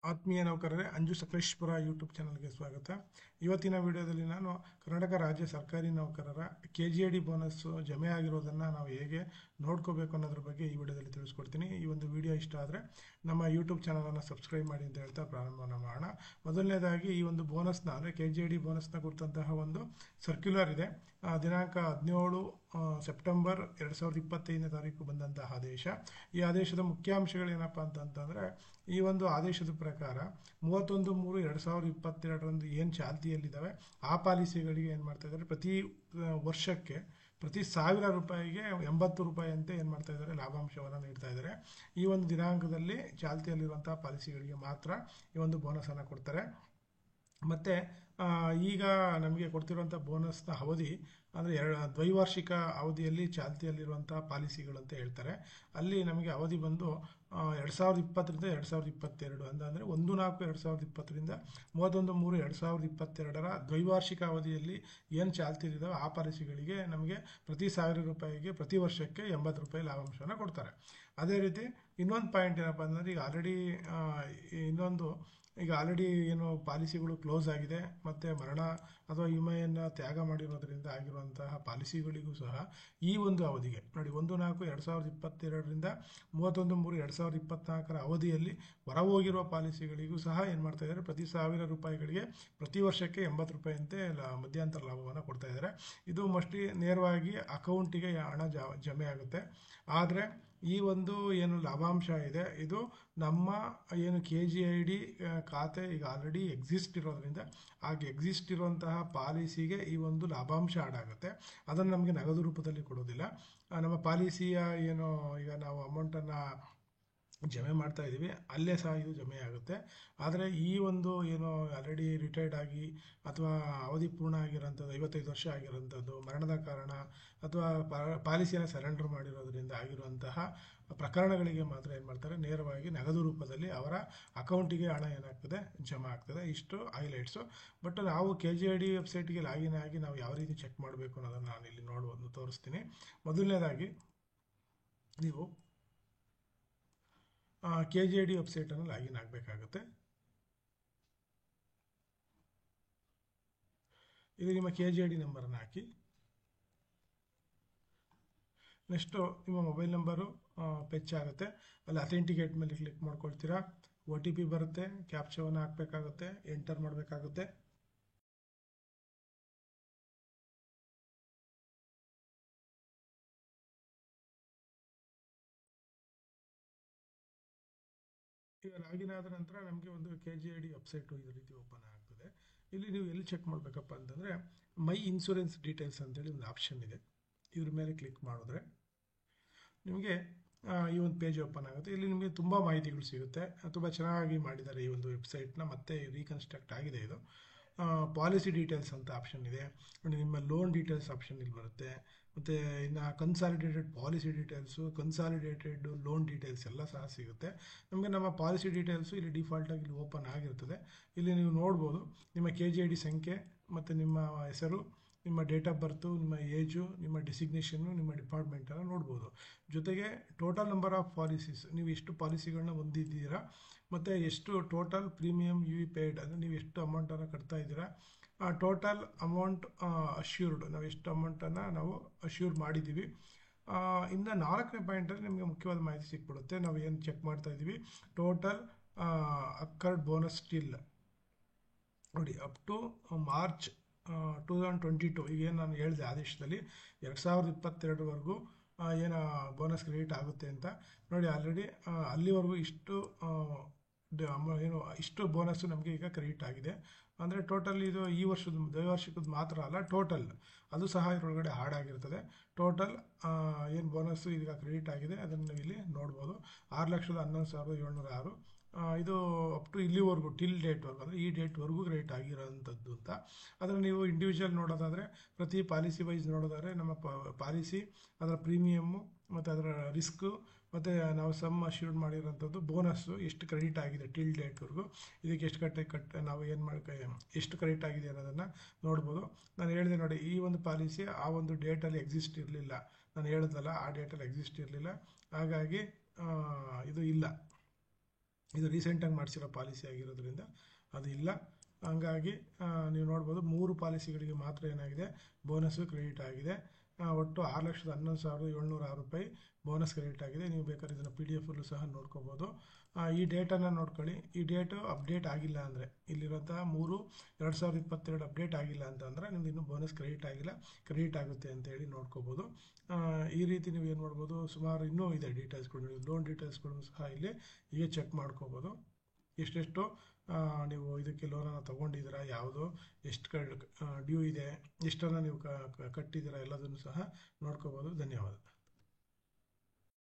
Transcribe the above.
ಆತ್ಮೀಯ ನೌಕರರೇ, ಅಂಜು ಸಕಲೇಶ್ಪುರ ಯೂಟ್ಯೂಬ್ ಚಾನಲ್ಗೆ ಸ್ವಾಗತ. ಇವತ್ತಿನ ವಿಡಿಯೋದಲ್ಲಿ ನಾನು ಕರ್ನಾಟಕ ರಾಜ್ಯ ಸರ್ಕಾರಿ ನೌಕರರ KGID ಬೋನಸ್ ಜಮೆ ಆಗಿರೋದನ್ನು ನಾವು ಹೇಗೆ ನೋಡ್ಕೋಬೇಕು ಅನ್ನೋದ್ರ ಬಗ್ಗೆ ಈ ವಿಡಿಯೋದಲ್ಲಿ ತಿಳಿಸ್ಕೊಡ್ತೀನಿ. ಈ ಒಂದು ವಿಡಿಯೋ ಇಷ್ಟ ಆದರೆ ನಮ್ಮ ಯೂಟ್ಯೂಬ್ ಚಾನಲನ್ನು ಸಬ್ಸ್ಕ್ರೈಬ್ ಮಾಡಿ ಅಂತ ಹೇಳ್ತಾ ಪ್ರಾರಂಭವನ್ನು ಮಾಡೋಣ. ಮೊದಲನೇದಾಗಿ ಈ ಒಂದು ಬೋನಸ್ನ ಅಂದರೆ KGID ಬೋನಸ್ನ ಕುರಿತಂತಹ ಒಂದು ಸರ್ಕ್ಯುಲರ್ ಇದೆ. ದಿನಾಂಕ 17 ಸೆಪ್ಟೆಂಬರ್ 2025ನೇ ತಾರೀಕು ಬಂದಂತಹ ಆದೇಶ. ಈ ಆದೇಶದ ಮುಖ್ಯಾಂಶಗಳೇನಪ್ಪ ಅಂತಂತಂದರೆ, ಈ ಒಂದು ಆದೇಶದ ಪ್ರಕಾರ 31/3/2022ರಂದು ಏನು ಚಾಲ್ತಿಯಲ್ಲಿದ್ದಾವೆ ಆ ಪಾಲಿಸಿಗಳಿಗೆ ಏನು ಮಾಡ್ತಾ ಇದ್ದಾರೆ, ಪ್ರತಿ ವರ್ಷಕ್ಕೆ ಪ್ರತಿ 1000 ರೂಪಾಯಿಗೆ 80 ರೂಪಾಯಿ ಅಂತ ಏನು ಮಾಡ್ತಾ ಇದ್ದಾರೆ, ಲಾಭಾಂಶವನ್ನು ನೀಡ್ತಾ ಇದ್ದಾರೆ. ಈ ಒಂದು ದಿನಾಂಕದಲ್ಲಿ ಚಾಲ್ತಿಯಲ್ಲಿರುವಂತಹ ಪಾಲಿಸಿಗಳಿಗೆ ಮಾತ್ರ ಈ ಒಂದು ಬೋನಸನ್ನು ಕೊಡ್ತಾರೆ. ಮತ್ತು ಈಗ ನಮಗೆ ಕೊಡ್ತಿರುವಂಥ ಬೋನಸ್ನ ಅವಧಿ ಅಂದರೆ ದ್ವೈವಾರ್ಷಿಕ ಅವಧಿಯಲ್ಲಿ ಚಾಲ್ತಿಯಲ್ಲಿರುವಂಥ ಪಾಲಿಸಿಗಳು ಅಂತ ಹೇಳ್ತಾರೆ. ಅಲ್ಲಿ ನಮಗೆ ಅವಧಿ ಬಂದು 2020ರಿಂದ 2022 ಅಂದರೆ 1/4/2020ರಿಂದ 31/3/2022ರ ದ್ವೈವಾರ್ಷಿಕ ಅವಧಿಯಲ್ಲಿ ಏನು ಚಾಲ್ತಿಯಲ್ಲಿದ್ದಾವೆ ಆ ಪಾಲಿಸಿಗಳಿಗೆ ನಮಗೆ ಪ್ರತಿ 1000 ರೂಪಾಯಿಗೆ ಪ್ರತಿ ವರ್ಷಕ್ಕೆ 80 ರೂಪಾಯಿ ಲಾಭಾಂಶವನ್ನು ಕೊಡ್ತಾರೆ. ಅದೇ ರೀತಿ ಇನ್ನೊಂದು ಪಾಯಿಂಟ್ ಏನಪ್ಪ ಅಂದರೆ, ಈಗ ಆಲ್ರೆಡಿ ಏನು ಪಾಲಿಸಿಗಳು ಕ್ಲೋಸ್ ಆಗಿದೆ ಮತ್ತು ಮರಣ ಅಥವಾ ವಿಮೆಯನ್ನು ತ್ಯಾಗ ಮಾಡಿರೋದ್ರಿಂದ ಆಗಿರುವಂತಹ ಪಾಲಿಸಿಗಳಿಗೂ ಸಹ ಈ ಒಂದು ಅವಧಿಗೆ ನೋಡಿ 1/4/2022ರಿಂದ 31/3/2024ರ ಅವಧಿಯಲ್ಲಿ ಹೊರಹೋಗಿರುವ ಪಾಲಿಸಿಗಳಿಗೂ ಸಹ ಏನು ಮಾಡ್ತಾ ಇದ್ದಾರೆ, ಪ್ರತಿ 1000 ರೂಪಾಯಿಗಳಿಗೆ ಪ್ರತಿ ವರ್ಷಕ್ಕೆ 80 ರೂಪಾಯಿ ಅಂತೆ ಮಧ್ಯಂತರ ಲಾಭವನ್ನು ಕೊಡ್ತಾ ಇದ್ದಾರೆ. ಇದು ಮೋಸ್ಟ್ಲಿ ನೇರವಾಗಿ ಅಕೌಂಟಿಗೆ ಹಣ ಜಮೆ ಆಗುತ್ತೆ. ಆದರೆ ಈ ಒಂದು ಏನು ಲಾಭಾಂಶ ಇದೆ, ಇದು ನಮ್ಮ ಏನು KGID ಖಾತೆ ಈಗ ಆಲ್ರೆಡಿ ಎಕ್ಸಿಸ್ಟ್ ಇರೋದ್ರಿಂದ ಹಾಗೆ ಎಕ್ಸಿಸ್ಟ್ ಇರುವಂತಹ ಪಾಲಿಸಿಗೆ ಈ ಒಂದು ಲಾಭಾಂಶ ಆಡ್ ಆಗುತ್ತೆ. ಅದನ್ನು ನಮಗೆ ನಗದು ರೂಪದಲ್ಲಿ ಕೊಡೋದಿಲ್ಲ. ನಮ್ಮ ಪಾಲಿಸಿಯ ಏನು ಈಗ ನಾವು ಅಮೌಂಟನ್ನು ಜಮೆ ಮಾಡ್ತಾ ಇದ್ದೀವಿ ಅಲ್ಲೇ ಸಹ ಇದು ಜಮೆ ಆಗುತ್ತೆ. ಆದರೆ ಈ ಒಂದು ಏನು ಆಲ್ರೆಡಿ ರಿಟೈರ್ಡ್ ಆಗಿ ಅಥವಾ ಅವಧಿ ಪೂರ್ಣ ಆಗಿರೋಂಥದ್ದು 55 ವರ್ಷ ಆಗಿರೋಂಥದ್ದು, ಮರಣದ ಕಾರಣ ಅಥವಾ ಪಾಲಿಸಿಯನ್ನು ಸರೆಂಡರ್ ಮಾಡಿರೋದ್ರಿಂದ ಆಗಿರುವಂತಹ ಪ್ರಕರಣಗಳಿಗೆ ಮಾತ್ರ ಏನು ಮಾಡ್ತಾರೆ, ನೇರವಾಗಿ ನಗದು ರೂಪದಲ್ಲಿ ಅವರ ಅಕೌಂಟಿಗೆ ಹಣ ಏನಾಗ್ತದೆ, ಜಮಾ ಆಗ್ತದೆ. ಇಷ್ಟು ಹೈಲೈಟ್ಸು. ಬಟ್ ನಾವು KGID ವೆಬ್ಸೈಟ್ಗೆ ಲಾಗಿನ್ ಆಗಿ ನಾವು ಯಾವ ರೀತಿ ಚೆಕ್ ಮಾಡಬೇಕು ಅನ್ನೋದನ್ನು ನಾನು ಇಲ್ಲಿ ತೋರಿಸ್ತೀನಿ. ಮೊದಲನೇದಾಗಿ ನೀವು KGID ವೆಬ್ಸೈಟನ್ನು ಲಾಗಿನ್ ಆಗಬೇಕಾಗುತ್ತೆ. ಇದು ನಿಮ್ಮ KGID ನಂಬರನ್ನು ಹಾಕಿ. ನೆಕ್ಸ್ಟು ನಿಮ್ಮ ಮೊಬೈಲ್ ನಂಬರು ಫೆಚ್ ಆಗುತ್ತೆ. ಅಲ್ಲಿ ಅಥೆಂಟಿಕೇಟ್ ಮೇಲೆ ಕ್ಲಿಕ್ ಮಾಡ್ಕೊಳ್ತೀರಾ. OTP ಬರುತ್ತೆ, ಕ್ಯಾಪ್ಚಾವನ್ನು ಹಾಕಬೇಕಾಗುತ್ತೆ, ಎಂಟರ್ ಮಾಡಬೇಕಾಗುತ್ತೆ. ಈಗ ಲಾಗಿನ್ ಆದ ನಂತರ ನಮಗೆ ಒಂದು KGID ವೆಬ್ಸೈಟು ಈ ರೀತಿ ಓಪನ್ ಆಗ್ತದೆ. ಇಲ್ಲಿ ನೀವು ಎಲ್ಲಿ ಚೆಕ್ ಮಾಡಬೇಕಪ್ಪ ಅಂತಂದರೆ, ಮೈ ಇನ್ಶೂರೆನ್ಸ್ ಡೀಟೇಲ್ಸ್ ಅಂತೇಳಿ ಒಂದು ಆಪ್ಷನ್ ಇದೆ. ಇದ್ರ ಮೇಲೆ ಕ್ಲಿಕ್ ಮಾಡಿದ್ರೆ ನಿಮಗೆ ಈ ಒಂದು ಪೇಜ್ ಓಪನ್ ಆಗುತ್ತೆ. ಇಲ್ಲಿ ನಿಮಗೆ ತುಂಬ ಮಾಹಿತಿಗಳು ಸಿಗುತ್ತೆ. ತುಂಬ ಚೆನ್ನಾಗಿ ಮಾಡಿದ್ದಾರೆ ಈ ಒಂದು ವೆಬ್ಸೈಟ್ನ, ಮತ್ತೆ ರೀಕನ್ಸ್ಟ್ರಕ್ಟ್ ಆಗಿದೆ ಇದು. ಪಾಲಿಸಿ ಡೀಟೇಲ್ಸ್ ಅಂತ ಆಪ್ಷನ್ ಇದೆ. ನಿಮ್ಮ ಲೋನ್ ಡೀಟೇಲ್ಸ್ ಆಪ್ಷನ್ ಇಲ್ಲಿ ಬರುತ್ತೆ. ಮತ್ತು ಇನ್ನು consolidated policy details, consolidated loan details ಎಲ್ಲ ಸಹ ಸಿಗುತ್ತೆ. ನಮಗೆ ನಮ್ಮ ಪಾಲಿಸಿ ಡೀಟೇಲ್ಸು ಇಲ್ಲಿ ಡಿಫಾಲ್ಟಾಗಿ ಇಲ್ಲಿ ಓಪನ್ ಆಗಿರ್ತದೆ. ಇಲ್ಲಿ ನೀವು ನೋಡ್ಬೋದು ನಿಮ್ಮ KGID ಸಂಖ್ಯೆ ಮತ್ತು ನಿಮ್ಮ ಹೆಸರು, ನಿಮ್ಮ ಡೇಟ್ ಆಫ್ ಬರ್ತು, ನಿಮ್ಮ ಏಜು, ನಿಮ್ಮ ಡೆಸಿಗ್ನೇಷನ್ನು, ನಿಮ್ಮ ಡಿಪಾರ್ಟ್ಮೆಂಟನ್ನು ನೋಡ್ಬೋದು. ಜೊತೆಗೆ ಟೋಟಲ್ ನಂಬರ್ ಆಫ್ ಪಾಲಿಸೀಸ್, ನೀವು ಎಷ್ಟು ಪಾಲಿಸಿಗಳನ್ನ ಹೊಂದಿದ್ದೀರಾ ಮತ್ತು ಎಷ್ಟು ಟೋಟಲ್ ಪ್ರೀಮಿಯಂ ಪೇಯ್ಡ್ ಅಂದರೆ ನೀವು ಎಷ್ಟು ಅಮೌಂಟನ್ನು ಕಟ್ತಾ ಇದ್ದೀರಾ, ಟೋಟಲ್ ಅಮೌಂಟ್ ಅಶ್ಯೂರ್ಡ್ ನಾವು ಎಷ್ಟು ಅಮೌಂಟನ್ನು ನಾವು ಅಶ್ಯೂರ್ ಮಾಡಿದ್ದೀವಿ. ಇನ್ನು 4ನೇ ಪಾಯಿಂಟಲ್ಲಿ ನಿಮಗೆ ಮುಖ್ಯವಾದ ಮಾಹಿತಿ ಸಿಕ್ಬಿಡುತ್ತೆ. ನಾವು ಏನು ಚೆಕ್ ಮಾಡ್ತಾ ಇದ್ದೀವಿ, ಟೋಟಲ್ ಅಕ್ಕರ್ಡ್ ಬೋನಸ್ ಸ್ಟಿಲ್ ನೋಡಿ ಅಪ್ ಟು ಮಾರ್ಚ್ 2022. ಈಗೇನು ನಾನು ಹೇಳಿದೆ ಆದೇಶದಲ್ಲಿ 2022ವರೆಗೂ ಏನು ಬೋನಸ್ ಕ್ರೆಡಿಟ್ ಆಗುತ್ತೆ ಅಂತ ನೋಡಿ. ಆಲ್ರೆಡಿ ಅಲ್ಲಿವರೆಗೂ ಇಷ್ಟು ಬೋನಸ್ಸು ನಮಗೆ ಈಗ ಕ್ರೆಡಿಟ್ ಆಗಿದೆ. ಅಂದರೆ ಟೋಟಲ್ ಇದು ಈ ವರ್ಷದ ದ್ವೈವಾರ್ಷಿಕದ ಮಾತ್ರ ಅಲ್ಲ, ಟೋಟಲ್ ಅದು ಸಹ ಇದರೊಳಗಡೆ ಆಡ್ ಆಗಿರ್ತದೆ. ಟೋಟಲ್ ಏನು ಬೋನಸ್ಸು ಈಗ ಕ್ರೆಡಿಟ್ ಆಗಿದೆ ಅದನ್ನು ನೀವು ಇಲ್ಲಿ ನೋಡ್ಬೋದು. 6,11,706 ಇದು ಅಪ್ ಟು ಇಲ್ಲಿವರೆಗೂ ಟಿಲ್ ಡೇಟ್ವರೆಗೂ ಅಂದರೆ ಈ ಡೇಟ್ವರೆಗೂ ಕ್ರೆಡಿಟ್ ಆಗಿರೋಂಥದ್ದು ಅಂತ. ಅದನ್ನು ನೀವು ಇಂಡಿವಿಜುವಲ್ ನೋಡೋದಾದರೆ, ಪ್ರತಿ ಪಾಲಿಸಿ ವೈಸ್ ನೋಡೋದಾದರೆ ನಮ್ಮ ಪಾಲಿಸಿ, ಅದರ ಪ್ರೀಮಿಯಮ್ಮು ಮತ್ತು ಅದರ ರಿಸ್ಕು ಮತ್ತು ನಾವು ಸಮ್ ಅಶ್ಯೂರ್ಡ್ ಮಾಡಿರೋಂಥದ್ದು ಬೋನಸ್ಸು ಎಷ್ಟು ಕ್ರೆಡಿಟ್ ಆಗಿದೆ ಟಿಲ್ ಡೇಟ್ವರೆಗೂ, ಇದಕ್ಕೆ ಎಷ್ಟು ನಾವು ಎಷ್ಟು ಕ್ರೆಡಿಟ್ ಆಗಿದೆ ಅನ್ನೋದನ್ನು ನೋಡ್ಬೋದು. ನಾನು ಹೇಳಿದೆ ನೋಡಿ, ಈ ಒಂದು ಪಾಲಿಸಿ ಆ ಒಂದು ಡೇಟಲ್ಲಿ ಎಕ್ಸಿಸ್ಟ್ ಇರಲಿಲ್ಲ. ನಾನು ಹೇಳಿದ್ನಲ್ಲ, ಆ ಡೇಟಲ್ಲಿ ಎಕ್ಸಿಸ್ಟ್ ಇರಲಿಲ್ಲ. ಹಾಗಾಗಿ ಇದು ಇಲ್ಲ. ಇದು ರೀಸೆಂಟಾಗಿ ಮಾಡಿಸಿರೋ ಪಾಲಿಸಿ ಆಗಿರೋದ್ರಿಂದ ಅದು ಇಲ್ಲ. ಹಂಗಾಗಿ ನೀವು ನೋಡ್ಬೋದು 3 ಪಾಲಿಸಿಗಳಿಗೆ ಮಾತ್ರ ಏನಾಗಿದೆ ಬೋನಸ್ಸು ಕ್ರೆಡಿಟ್ ಆಗಿದೆ. ಒಟ್ಟು 6,11,706 ರೂಪಾಯಿ ಬೋನಸ್ ಕ್ರೆಡಿಟ್ ಆಗಿದೆ. ನೀವು ಬೇಕಾದ್ರೆ ಇದನ್ನು PDF ಅಲ್ಲೂ ಸಹ ನೋಡ್ಕೋಬೋದು. ಈ ಡೇಟನ್ನು ನೋಡ್ಕೊಳ್ಳಿ. ಈ ಡೇಟು ಅಪ್ಡೇಟ್ ಆಗಿಲ್ಲ ಅಂದರೆ ಇಲ್ಲಿರೋಂಥ 3/2022 ಅಪ್ಡೇಟ್ ಆಗಿಲ್ಲ ಅಂತಂದರೆ ನಿಮ್ದು ಇನ್ನೂ ಬೋನಸ್ ಕ್ರೆಡಿಟ್ ಆಗಿಲ್ಲ, ಕ್ರೆಡಿಟ್ ಆಗುತ್ತೆ ಅಂತೇಳಿ ನೋಡ್ಕೋಬೋದು. ಈ ರೀತಿ ನೀವು ಏನು ಮಾಡ್ಬೋದು, ಸುಮಾರು ಇನ್ನೂ ಇದೆ ಡೀಟೇಲ್ಸ್ಗಳು, ನೀವು ಲೋನ್ ಡೀಟೇಲ್ಸ್ಗಳನ್ನು ಸಹ ಇಲ್ಲಿ ಹೀಗೆ ಚೆಕ್ ಮಾಡ್ಕೋಬೋದು. ಎಷ್ಟೆಷ್ಟು ನೀವು ಇದಕ್ಕೆ ಲೋನನ್ನು ತೊಗೊಂಡಿದ್ದೀರಾ, ಯಾವುದು ಎಷ್ಟು ಡ್ಯೂ ಇದೆ, ಎಷ್ಟನ್ನು ನೀವು ಕಟ್ಟಿದ್ದೀರಾ ಎಲ್ಲದನ್ನು ಸಹ ನೋಡ್ಕೋಬೋದು. ಧನ್ಯವಾದ.